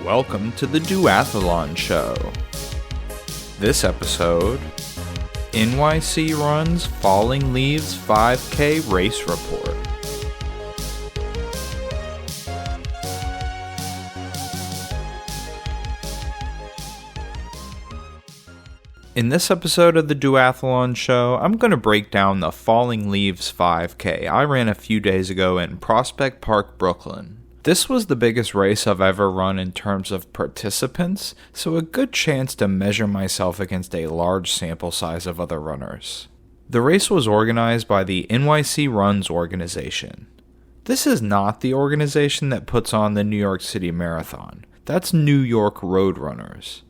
Welcome to the Duathlon Show. This episode, NYCRUNS Falling Leaves 5K Race Report. In this episode of the Duathlon Show, I'm going to break down the Falling Leaves 5K I ran a few days ago in Prospect Park, Brooklyn. This was the biggest race I've ever run in terms of participants, so a good chance to measure myself against a large sample size of other runners. The race was organized by the NYCRUNS organization. This is not the organization that puts on the New York City Marathon. That's New York Road Runners.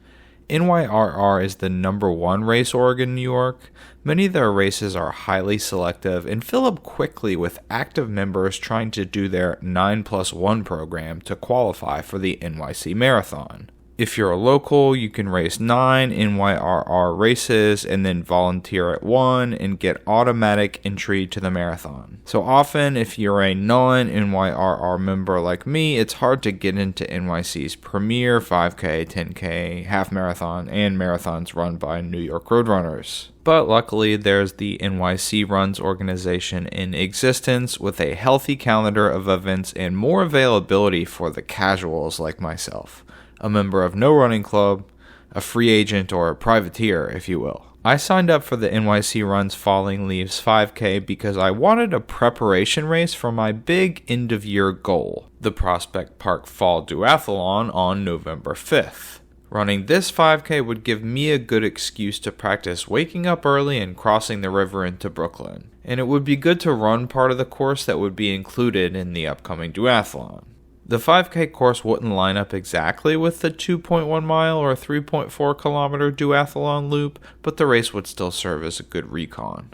NYRR is the number one race org in New York. Many of their races are highly selective and fill up quickly with active members trying to do their 9+1 program to qualify for the NYC Marathon. If you're a local, you can race 9 NYRR races and then volunteer at 1 and get automatic entry to the marathon. So often, if you're a non-NYRR member like me, it's hard to get into NYC's premier 5K, 10K, half marathon, and marathons run by New York Road Runners. But luckily, there's the NYCRUNS organization in existence with a healthy calendar of events and more availability for the casuals like myself. A member of no running club, a free agent, or a privateer, if you will. I signed up for the NYCRUNS Falling Leaves 5K because I wanted a preparation race for my big end-of-year goal, the Prospect Park Fall Duathlon on November 5th. Running this 5K would give me a good excuse to practice waking up early and crossing the river into Brooklyn, and it would be good to run part of the course that would be included in the upcoming duathlon. The 5K course wouldn't line up exactly with the 2.1 mile or 3.4 kilometer duathlon loop, but the race would still serve as a good recon.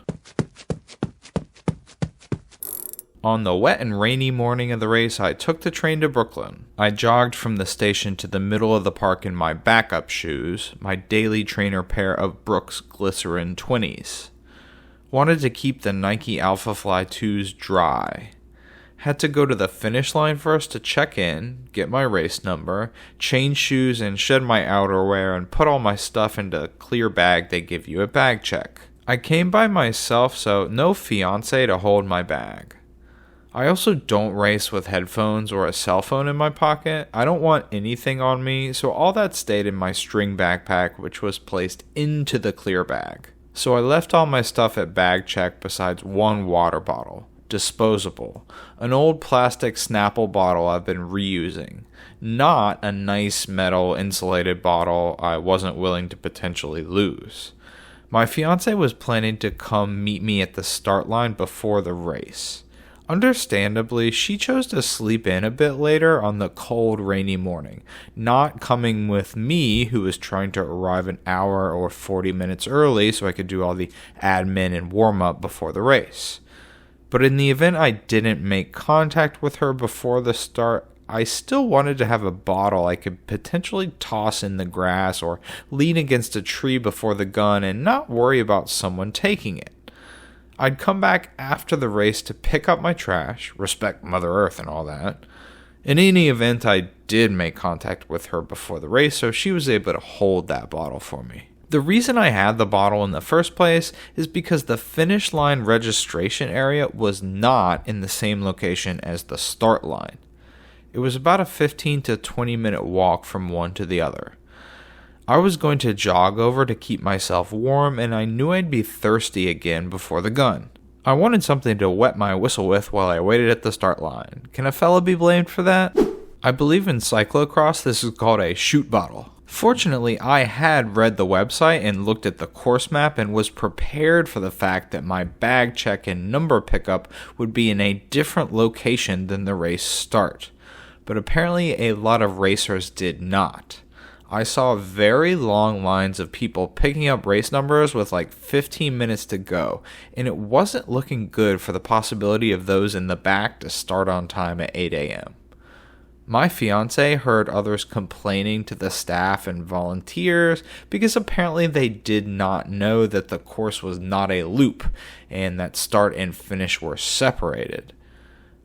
On the wet and rainy morning of the race, I took the train to Brooklyn. I jogged from the station to the middle of the park in my backup shoes, my daily trainer pair of Brooks Glycerin 20s. Wanted to keep the Nike Alphafly 2s dry. Had to go to the finish line first to check in, get my race number, change shoes and shed my outerwear and put all my stuff into a clear bag they give you at bag check. I came by myself, so no fiance to hold my bag. I also don't race with headphones or a cell phone in my pocket. I don't want anything on me, so all that stayed in my string backpack, which was placed into the clear bag. So I left all my stuff at bag check besides one water bottle. Disposable, an old plastic Snapple bottle I've been reusing, not a nice metal insulated bottle I wasn't willing to potentially lose. My fiance was planning to come meet me at the start line before the race. Understandably, she chose to sleep in a bit later on the cold, rainy morning, not coming with me, who was trying to arrive an hour or 40 minutes early so I could do all the admin and warm-up before the race. But in the event I didn't make contact with her before the start, I still wanted to have a bottle I could potentially toss in the grass or lean against a tree before the gun and not worry about someone taking it. I'd come back after the race to pick up my trash, respect Mother Earth and all that. In any event, I did make contact with her before the race, so she was able to hold that bottle for me. The reason I had the bottle in the first place is because the finish line registration area was not in the same location as the start line. It was about a 15 to 20 minute walk from one to the other. I was going to jog over to keep myself warm, and I knew I'd be thirsty again before the gun. I wanted something to wet my whistle with while I waited at the start line. Can a fella be blamed for that? I believe in cyclocross this is called a shoot bottle. Fortunately, I had read the website and looked at the course map and was prepared for the fact that my bag check and number pickup would be in a different location than the race start. But apparently a lot of racers did not. I saw very long lines of people picking up race numbers with like 15 minutes to go, and it wasn't looking good for the possibility of those in the back to start on time at 8 a.m. My fiance heard others complaining to the staff and volunteers because apparently they did not know that the course was not a loop and that start and finish were separated.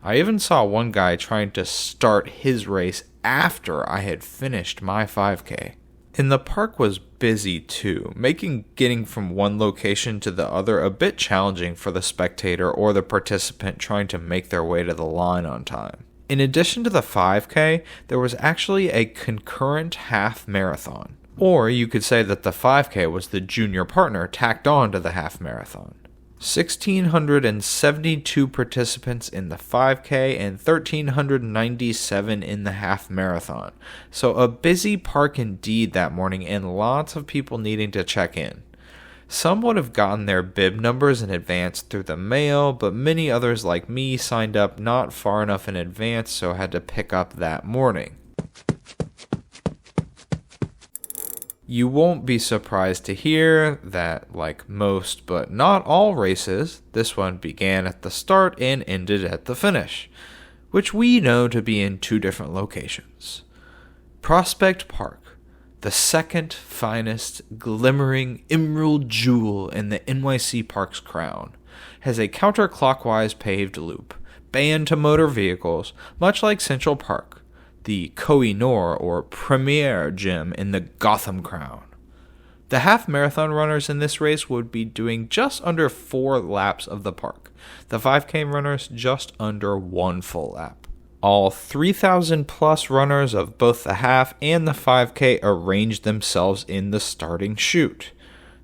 I even saw one guy trying to start his race after I had finished my 5K. And the park was busy too, making getting from one location to the other a bit challenging for the spectator or the participant trying to make their way to the line on time. In addition to the 5K, there was actually a concurrent half marathon. Or you could say that the 5K was the junior partner tacked on to the half marathon. 1,672 participants in the 5K and 1,397 in the half marathon. So a busy park indeed that morning and lots of people needing to check in. Some would have gotten their bib numbers in advance through the mail, but many others like me signed up not far enough in advance, so had to pick up that morning. You won't be surprised to hear that, like most but not all races, this one began at the start and ended at the finish, which we know to be in two different locations. Prospect Park, the second finest glimmering emerald jewel in the NYC Park's crown, has a counterclockwise paved loop, banned to motor vehicles, much like Central Park, the Koh-i-Noor or premier gym in the Gotham Crown. The half marathon runners in this race would be doing just under 4 laps of the park. The 5K runners just under 1 full lap. All 3,000 plus runners of both the half and the 5K arranged themselves in the starting chute.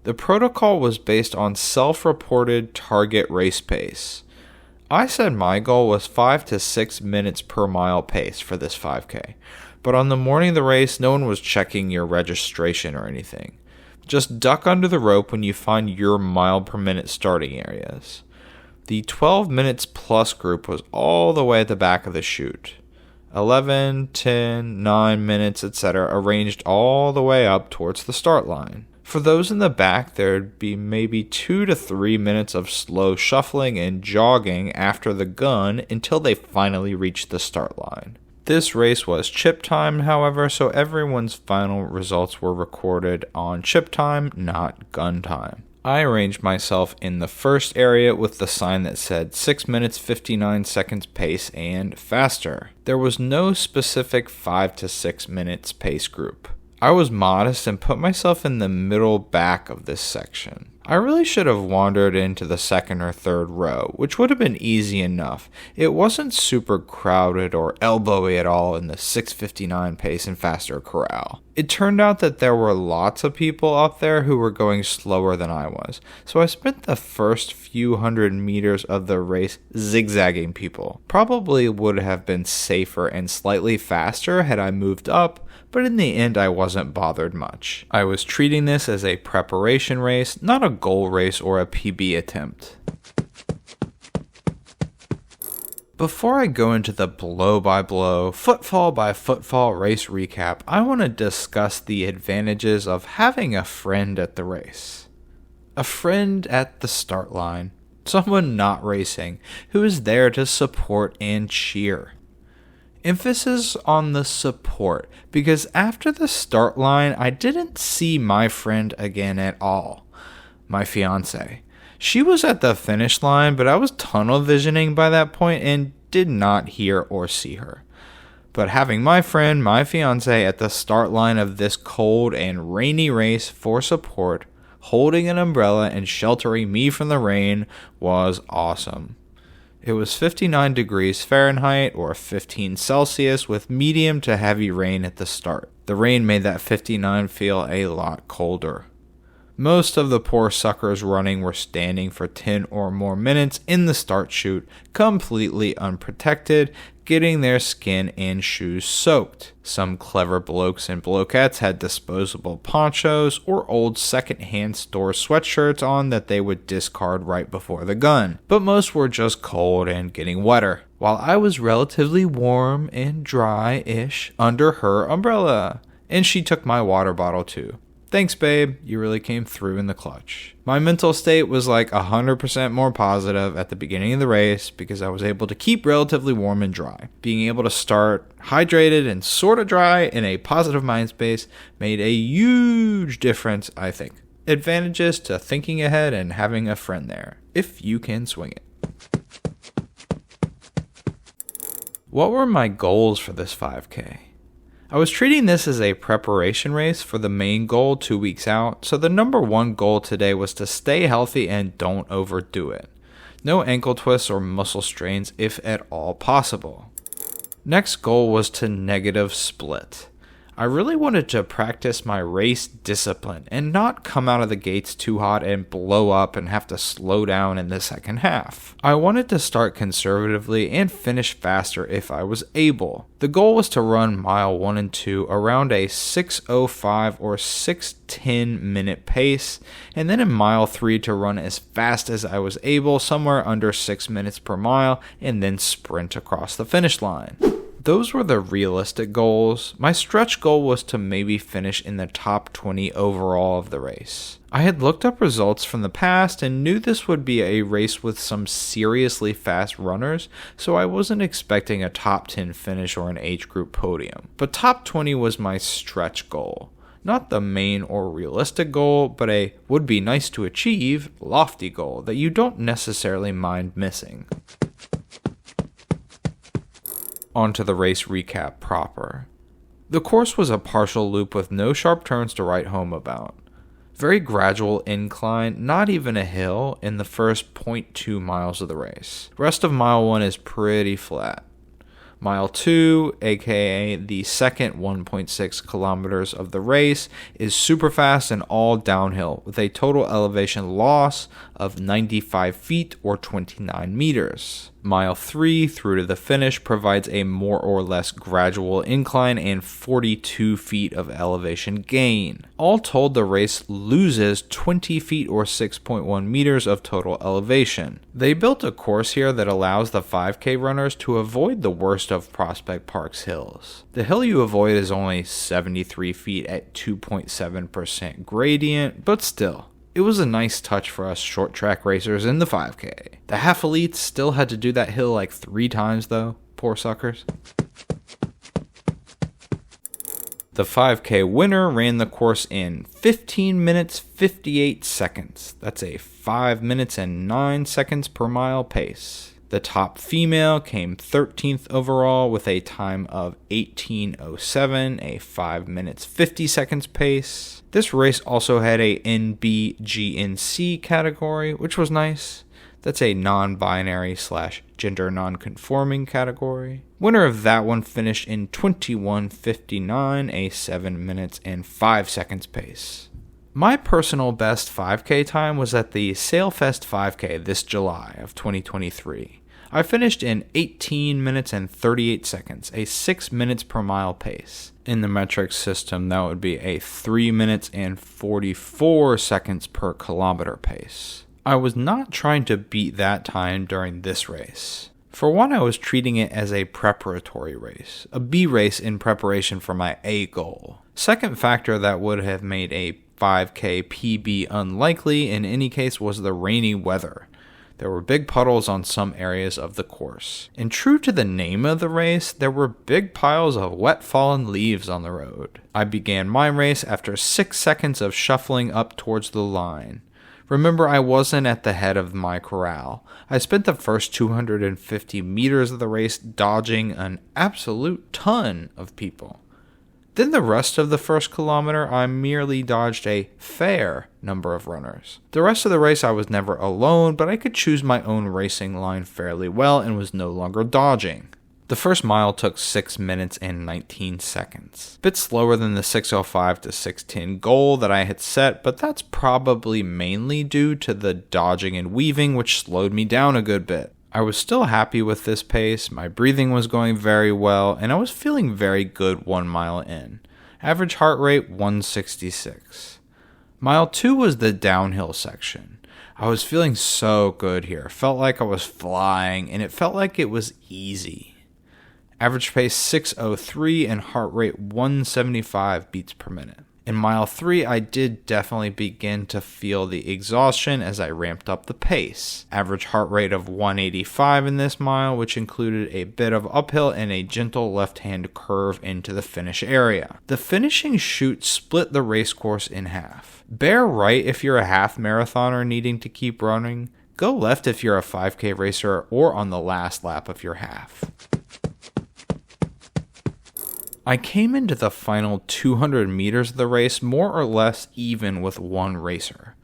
The protocol was based on self-reported target race pace. I said my goal was 5 to 6 minutes per mile pace for this 5K, but on the morning of the race, no one was checking your registration or anything. Just duck under the rope when you find your mile per minute starting areas. The 12 minutes plus group was all the way at the back of the chute. 11, 10, 9 minutes, etc. arranged all the way up towards the start line. For those in the back, there'd be maybe 2 to 3 minutes of slow shuffling and jogging after the gun until they finally reached the start line. This race was chip time, however, so everyone's final results were recorded on chip time, not gun time. I arranged myself in the first area with the sign that said 6 minutes 59 seconds pace and faster. There was no specific 5 to 6 minutes pace group. I was modest and put myself in the middle back of this section. I really should have wandered into the second or third row, which would have been easy enough. It wasn't super crowded or elbowy at all in the 6:59 pace and faster corral. It turned out that there were lots of people up there who were going slower than I was, so I spent the first few hundred meters of the race zigzagging people. Probably would have been safer and slightly faster had I moved up, but in the end I wasn't bothered much. I was treating this as a preparation race, not a goal race or a PB attempt. Before I go into the blow-by-blow, footfall-by-footfall race recap, I want to discuss the advantages of having a friend at the race. A friend at the start line, someone not racing, who is there to support and cheer. Emphasis on the support, because after the start line, I didn't see my friend again at all. My fiance. She was at the finish line, but I was tunnel visioning by that point and did not hear or see her. But having my friend, my fiance, at the start line of this cold and rainy race for support, holding an umbrella and sheltering me from the rain, was awesome. It was 59 degrees Fahrenheit or 15 Celsius with medium to heavy rain at the start. The rain made that 59 feel a lot colder. Most of the poor suckers running were standing for 10 or more minutes in the start chute, completely unprotected, getting their skin and shoes soaked. Some clever blokes and blokettes had disposable ponchos or old second-hand store sweatshirts on that they would discard right before the gun, but most were just cold and getting wetter, while I was relatively warm and dry-ish under her umbrella, and she took my water bottle too. Thanks, babe. You really came through in the clutch. My mental state was like 100% more positive at the beginning of the race because I was able to keep relatively warm and dry. Being able to start hydrated and sort of dry in a positive mind space made a huge difference, I think. Advantages to thinking ahead and having a friend there, if you can swing it. What were my goals for this 5K? I was treating this as a preparation race for the main goal 2 weeks out, so the number one goal today was to stay healthy and don't overdo it. No ankle twists or muscle strains if at all possible. Next goal was to negative split. I really wanted to practice my race discipline and not come out of the gates too hot and blow up and have to slow down in the second half. I wanted to start conservatively and finish faster if I was able. The goal was to run mile 1 and 2 around a 6:05 or 6:10 minute pace, and then in mile 3 to run as fast as I was able, somewhere under 6 minutes per mile, and then sprint across the finish line. Those were the realistic goals. My stretch goal was to maybe finish in the top 20 overall of the race. I had looked up results from the past and knew this would be a race with some seriously fast runners, so I wasn't expecting a top 10 finish or an age group podium. But top 20 was my stretch goal. Not the main or realistic goal, but a would be nice to achieve, lofty goal that you don't necessarily mind missing. Onto the race recap proper. The course was a partial loop with no sharp turns to write home about. Very gradual incline, not even a hill, in the first 0.2 miles of the race. Rest of mile 1 is pretty flat. Mile 2, aka the second 1.6 kilometers of the race, is super fast and all downhill with a total elevation loss of 95 feet or 29 meters. Mile 3 through to the finish provides a more or less gradual incline and 42 feet of elevation gain. All told, the race loses 20 feet or 6.1 meters of total elevation. They built a course here that allows the 5K runners to avoid the worst of Prospect Park's hills. The hill you avoid is only 73 feet at 2.7% gradient, but still. It was a nice touch for us short track racers in the 5K. The half elites still had to do that hill like 3 times though. Poor suckers. The 5K winner ran the course in 15 minutes 58 seconds. That's a 5 minutes and 9 seconds per mile pace. The top female came 13th overall with a time of 18:07, a 5 minutes 50 seconds pace. This race also had a NBGNC category, which was nice. That's a non-binary / gender non-conforming category. Winner of that one finished in 21:59, a 7 minutes and 5 seconds pace. My personal best 5K time was at the Sailfest 5K this July of 2023. I finished in 18 minutes and 38 seconds, a 6 minutes per mile pace. In the metric system, that would be a 3 minutes and 44 seconds per kilometer pace. I was not trying to beat that time during this race. For one, I was treating it as a preparatory race, a B race in preparation for my A goal. Second factor that would have made a 5K PB unlikely in any case was the rainy weather. There were big puddles on some areas of the course. And true to the name of the race, there were big piles of wet fallen leaves on the road. I began my race after 6 seconds of shuffling up towards the line. Remember, I wasn't at the head of my corral. I spent the first 250 meters of the race dodging an absolute ton of people. Then the rest of the first kilometer, I merely dodged a fair number of runners. The rest of the race I was never alone, but I could choose my own racing line fairly well and was no longer dodging. The first mile took 6 minutes and 19 seconds. Bit slower than the 6:05 to 6:10 goal that I had set, but that's probably mainly due to the dodging and weaving, which slowed me down a good bit. I was still happy with this pace, my breathing was going very well, and I was feeling very good 1 mile in. Average heart rate 166. Mile 2 was the downhill section. I was feeling so good here. Felt like I was flying, and it felt like it was easy. Average pace 6:03 and heart rate 175 beats per minute. In mile 3, I did definitely begin to feel the exhaustion as I ramped up the pace. Average heart rate of 185 in this mile, which included a bit of uphill and a gentle left-hand curve into the finish area. The finishing chute split the race course in half. Bear right if you're a half marathoner needing to keep running. Go left if you're a 5K racer or on the last lap of your half. I came into the final 200 meters of the race more or less even with one racer.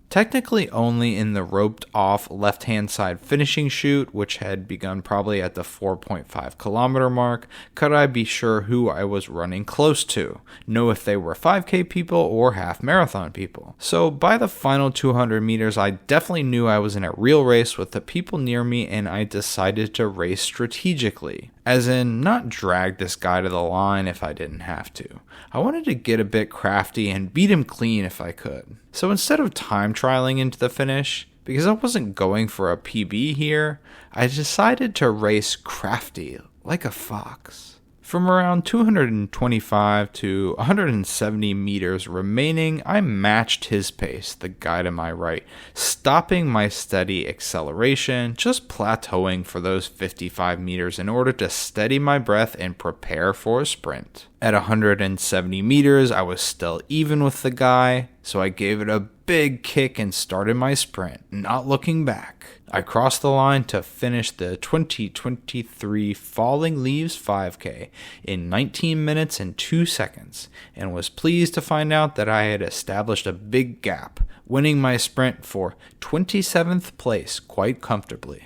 Technically only in the roped off left hand side finishing chute, which had begun probably at the 4.5 kilometer mark, could I be sure who I was running close to, know if they were 5K people or half marathon people. So by the final 200 meters, I definitely knew I was in a real race with the people near me, and I decided to race strategically. As in, not drag this guy to the line if I didn't have to. I wanted to get a bit crafty and beat him clean if I could. So instead of time trialing into the finish, because I wasn't going for a PB here, I decided to race crafty, like a fox. From around 225 to 170 meters remaining, I matched his pace, the guy to my right, stopping my steady acceleration, just plateauing for those 55 meters in order to steady my breath and prepare for a sprint. At 170 meters, I was still even with the guy, so I gave it a big kick and started my sprint, not looking back. I crossed the line to finish the 2023 Falling Leaves 5K in 19 minutes and 2 seconds, and was pleased to find out that I had established a big gap, winning my sprint for 27th place quite comfortably.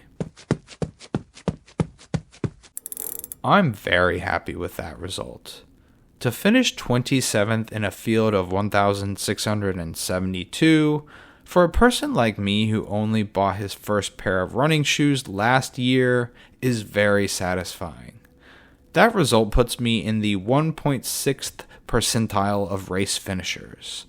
I'm very happy with that result. To finish 27th in a field of 1,672, for a person like me who only bought his first pair of running shoes last year, is very satisfying. That result puts me in the 1.6th percentile of race finishers.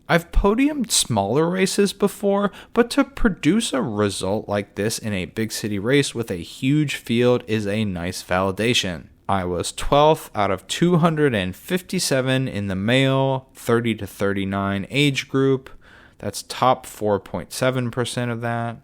I've podiumed smaller races before, but to produce a result like this in a big city race with a huge field is a nice validation. I was 12th out of 257 in the male 30 to 39 age group. That's top 4.7% of that,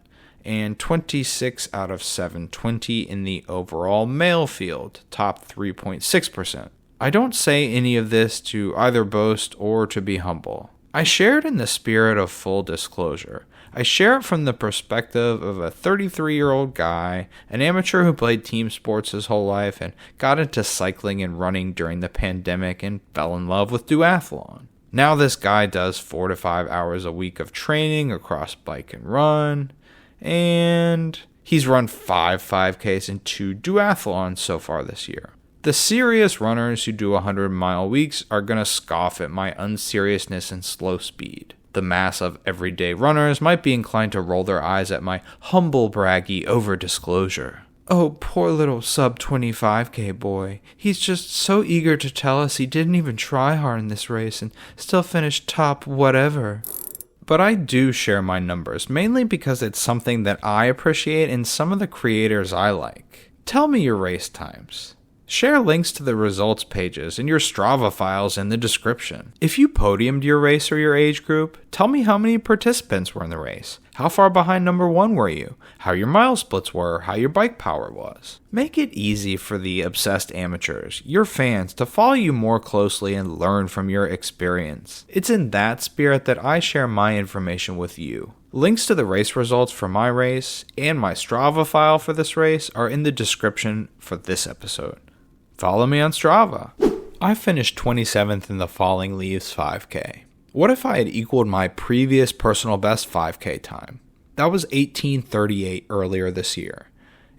and 26 out of 720 in the overall male field, top 3.6%. I don't say any of this to either boast or to be humble. I share it in the spirit of full disclosure. I share it from the perspective of a 33-year-old guy, an amateur who played team sports his whole life and got into cycling and running during the pandemic and fell in love with duathlon. Now this guy does 4 to 5 hours a week of training across bike and run, and he's run 5 5Ks and 2 duathlons so far this year. The serious runners who do 100-mile weeks are going to scoff at my unseriousness and slow speed. The mass of everyday runners might be inclined to roll their eyes at my humble braggy over-disclosure. Oh, poor little sub-25K boy. He's just so eager to tell us he didn't even try hard in this race and still finished top whatever. But I do share my numbers, mainly because it's something that I appreciate in some of the creators I like. Tell me your race times. Share links to the results pages and your Strava files in the description. If you podiumed your race or your age group, tell me how many participants were in the race. How far behind number 1 were you? How your mile splits were, how your bike power was. Make it easy for the obsessed amateurs, your fans, to follow you more closely and learn from your experience. It's in that spirit that I share my information with you. Links to the race results for my race and my Strava file for this race are in the description for this episode. Follow me on Strava. I finished 27th in the Falling Leaves 5K. What if I had equaled my previous personal best 5K time? That was 18:38 earlier this year.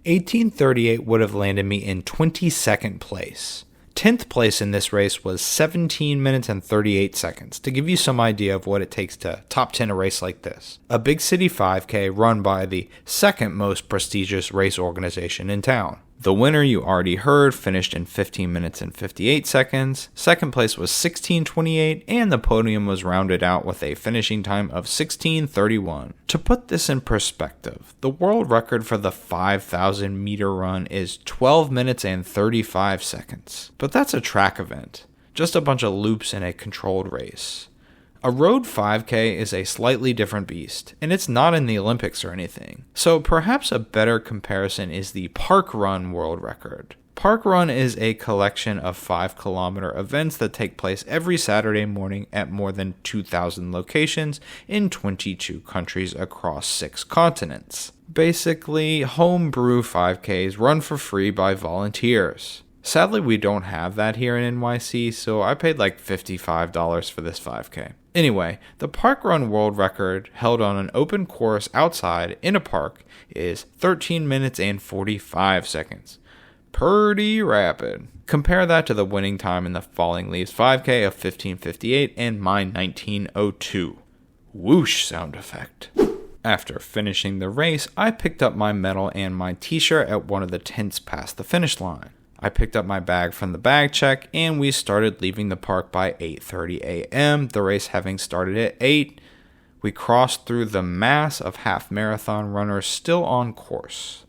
18:38 would have landed me in 22nd place. 10th place in this race was 17 minutes and 38 seconds, to give you some idea of what it takes to top 10 a race like this. A big city 5K run by the second most prestigious race organization in town. The winner you already heard finished in 15 minutes and 58 seconds. Second place was 16:28, and the podium was rounded out with a finishing time of 16:31. To put this in perspective, the world record for the 5,000 meter run is 12 minutes and 35 seconds. But that's a track event, just a bunch of loops in a controlled race. A road 5K is a slightly different beast, and it's not in the Olympics or anything. So perhaps a better comparison is the park run world record. Park run is a collection of 5-kilometer events that take place every Saturday morning at more than 2,000 locations in 22 countries across 6 continents. Basically, homebrew 5Ks run for free by volunteers. Sadly, we don't have that here in NYC, so I paid like $55 for this 5K. Anyway, the park run world record held on an open course outside in a park is 13 minutes and 45 seconds. Pretty rapid. Compare that to the winning time in the Falling Leaves 5K of 15:58 and my 19:02. Whoosh sound effect. After finishing the race, I picked up my medal and my t-shirt at one of the tents past the finish line. I picked up my bag from the bag check, and we started leaving the park by 8:30 a.m., the race having started at 8. We crossed through the mass of half marathon runners still on course.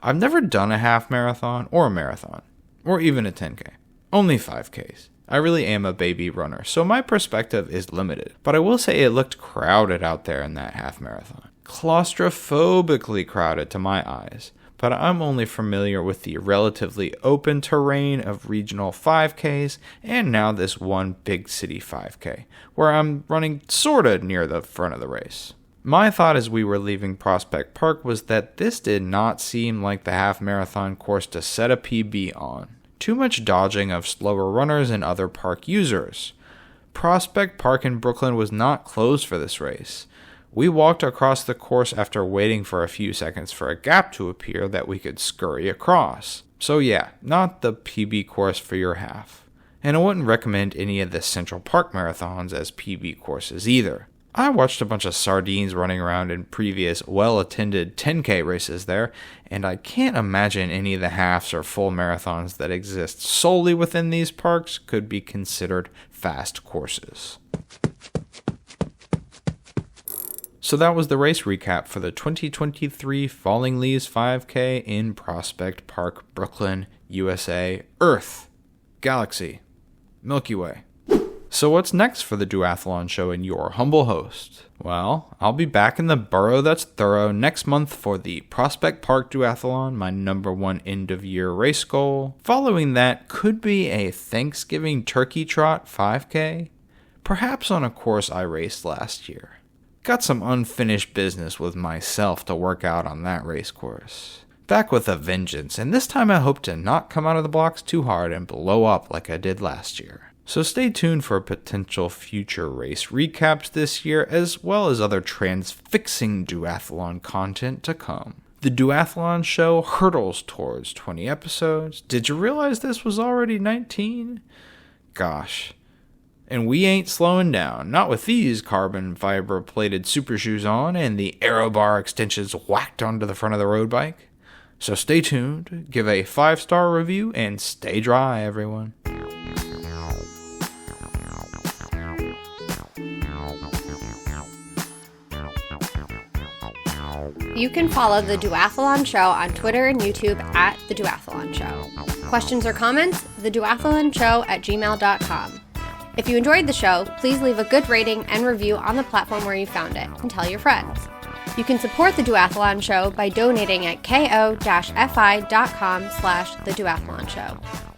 I've never done a half marathon or a marathon, or even a 10K, only 5Ks. I really am a baby runner, so my perspective is limited, but I will say it looked crowded out there in that half marathon. Claustrophobically crowded to my eyes. But I'm only familiar with the relatively open terrain of regional 5Ks and now this one big city 5K, where I'm running sorta near the front of the race. My thought as we were leaving Prospect Park was that this did not seem like the half marathon course to set a PB on. Too much dodging of slower runners and other park users. Prospect Park in Brooklyn was not closed for this race. We walked across the course after waiting for a few seconds for a gap to appear that we could scurry across. So yeah, not the PB course for your half. And I wouldn't recommend any of the Central Park marathons as PB courses either. I watched a bunch of sardines running around in previous well-attended 10K races there, and I can't imagine any of the halves or full marathons that exist solely within these parks could be considered fast courses. So that was the race recap for the 2023 Falling Leaves 5K in Prospect Park, Brooklyn, USA, Earth, Galaxy, Milky Way. So what's next for the Duathlon Show and your humble host? Well, I'll be back in the borough that's thorough next month for the Prospect Park Duathlon, my #1 end-of-year race goal. Following that could be a Thanksgiving turkey trot 5K, perhaps on a course I raced last year. Got some unfinished business with myself to work out on that race course. Back with a vengeance, and this time I hope to not come out of the blocks too hard and blow up like I did last year. So stay tuned for potential future race recaps this year, as well as other transfixing duathlon content to come. The Duathlon Show hurtles towards 20 episodes. Did you realize this was already 19? Gosh. And we ain't slowing down, not with these carbon fiber plated super shoes on and the aero bar extensions whacked onto the front of the road bike. So stay tuned, give a 5-star review, and stay dry, everyone. You can follow The Duathlon Show on Twitter and YouTube at The Duathlon Show. Questions or comments? TheDuathlonShow@gmail.com. If you enjoyed the show, please leave a good rating and review on the platform where you found it, and tell your friends. You can support The Duathlon Show by donating at ko-fi.com/TheDuathlonShow.